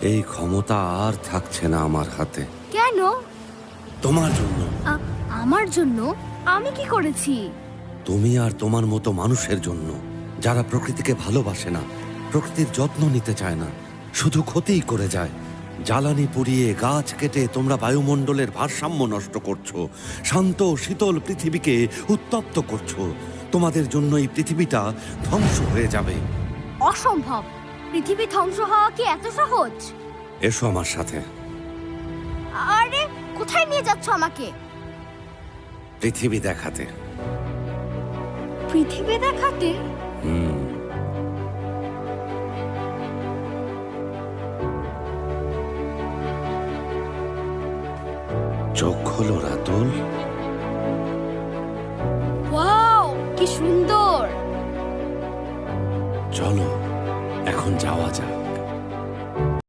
এই ক্ষমতা আর থাকছে না আমার হাতে। কেন? তোমার জন্য। আমার জন্য? আমি কি করেছি? তুমি আর তোমার মতো মানুষের জন্য, যারা প্রকৃতিকে ভালোবাসে না, প্রকৃতির যত্ন নিতে চায় না, শুধু ক্ষতিই করে যায়। জ্বালানি পুড়িয়ে, গাছ কেটে তোমরা বায়ুমণ্ডলের ভারসাম্য নষ্ট করছো, শান্ত শীতল পৃথিবীকে উত্তপ্ত করছো। তোমাদের জন্য এই পৃথিবীটা ধ্বংস হয়ে যাবে। অসম্ভব। পৃথিবী ধ্বংস হওয়া কি এত সহজ? এসো আমার সাথে। আরে, কোথায় নিয়ে যাচ্ছ আমাকে? পৃথিবী দেখাতে। পৃথিবী দেখাতে? চোখ খোলো রাতুল।